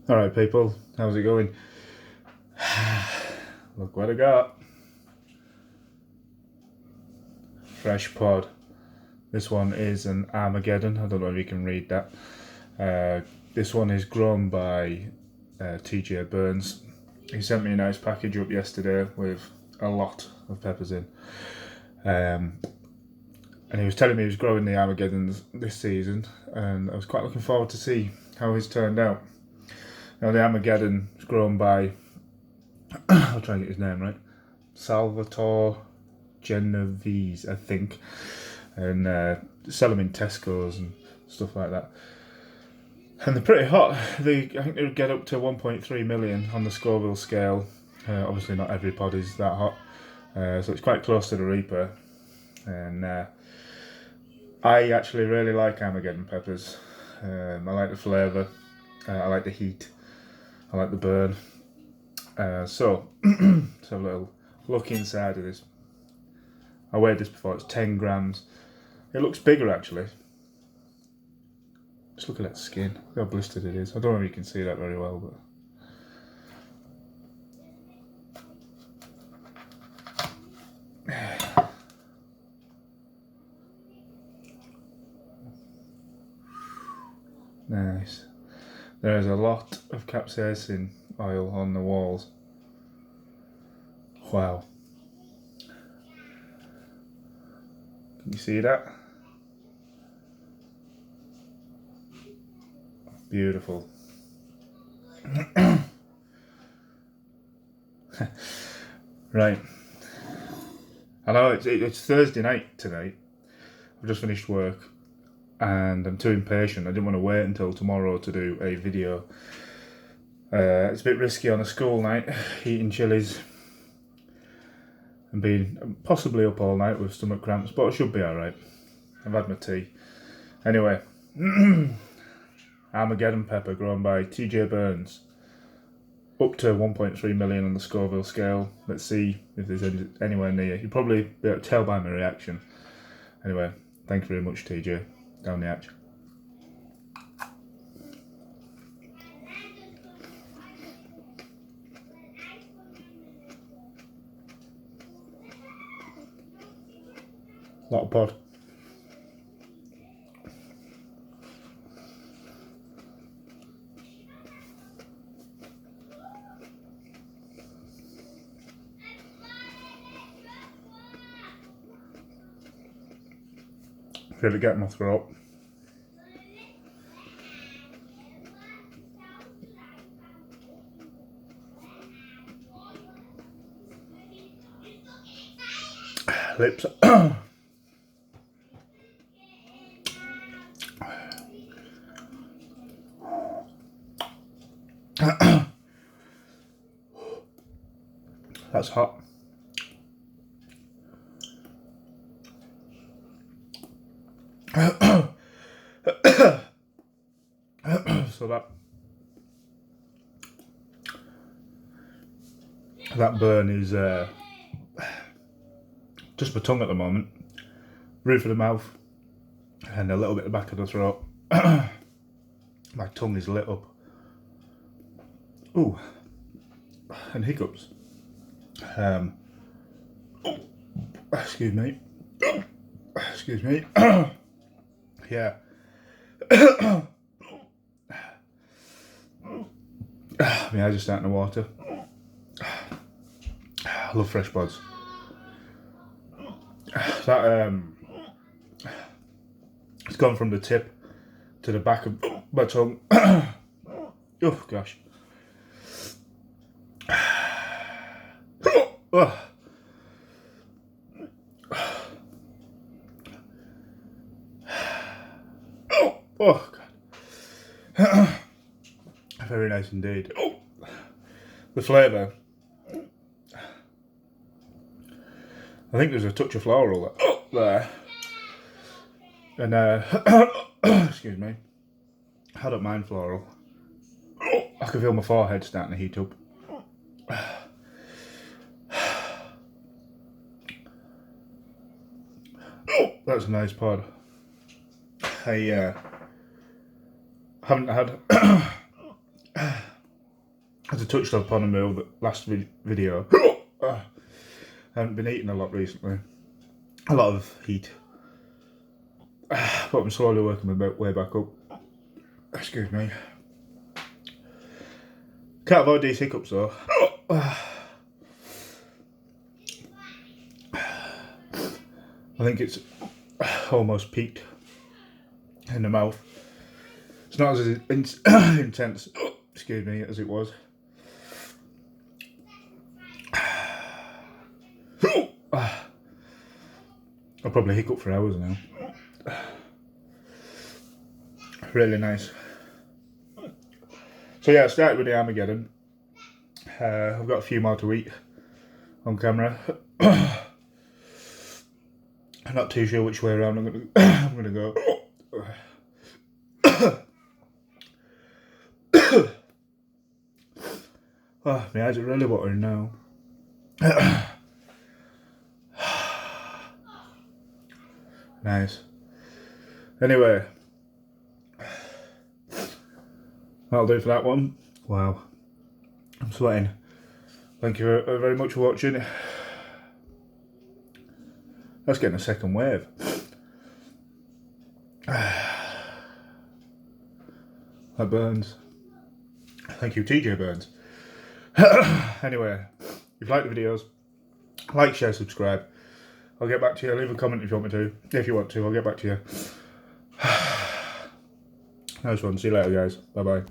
Alright people, how's it going? Look what I got. Fresh pod. This one is an Armageddon. I don't know if you can read that. This one is grown by TJ Burns. He sent me a nice package up yesterday with a lot of peppers in. And he was telling me he was growing the Armageddons this season, and I was quite looking forward to see how he's turned out. Now the Armageddon is grown by, I'll try and get his name right, Salvatore Genovese, I think, and sell them in Tesco's and stuff like that. And they're pretty hot. I think they get up to 1.3 million on the Scoville scale. Obviously not every pod is that hot, so it's quite close to the Reaper. And I actually really like Armageddon peppers. I like the flavour, I like the heat, I like the burn. So let's have a little look inside of this. I weighed this before, it's 10 grams. It looks bigger actually. Just look at that skin, look how blistered it is. I don't know if you can see that very well, but nice. There's a lot of capsaicin oil on the walls. Wow. Can you see that? Beautiful. Right. I know it's Thursday night tonight. I've just finished work and I'm too impatient. I didn't want to wait until tomorrow to do a video. It's a bit risky on a school night, eating chilies and being possibly up all night with stomach cramps, but I should be alright. I've had my tea. Anyway, Armageddon pepper grown by TJ Burns. Up to 1.3 million on the Scoville scale. Let's see if there's anywhere near. You'll probably be able to tell by my reaction. Anyway, thank you very much, TJ. Down the hatch. Lot of pod. Feel it get my throat. Lips. That's hot. So that burn is just my tongue at the moment, roof of the mouth, and a little bit the back of the throat. My tongue is lit up. Ooh, and hiccups. Excuse me. Excuse me. Yeah. My eyes are starting to water. I love fresh pods. That it's gone from the tip to the back of my tongue. Oh gosh. Oh god. Very nice indeed. The flavour. I think there's a touch of floral there. And excuse me. I don't mind floral. I can feel my forehead starting to heat up. That's a nice pod. I haven't had as I touched upon in my last video, I haven't been eating a lot recently. A lot of heat. But I'm slowly working my way back up. Excuse me. Can't avoid these hiccups though. I think it's almost peaked in the mouth. It's not as intense, excuse me, as it was. I'll probably hiccup for hours now. Really nice. So yeah, I started with the Armageddon. I've got a few more to eat on camera. I'm not too sure which way around I'm gonna go. Oh, my eyes are really watering now. Nice. Anyway, that'll do for that one. Wow, I'm sweating. Thank you very much for watching. That's getting a second wave. That burns. Thank you, TJ Burns. Anyway, if you like the videos, like, share, subscribe. I'll get back to you. Leave a comment if you want me to. If you want to, I'll get back to you. Nice one. See you later, guys. Bye-bye.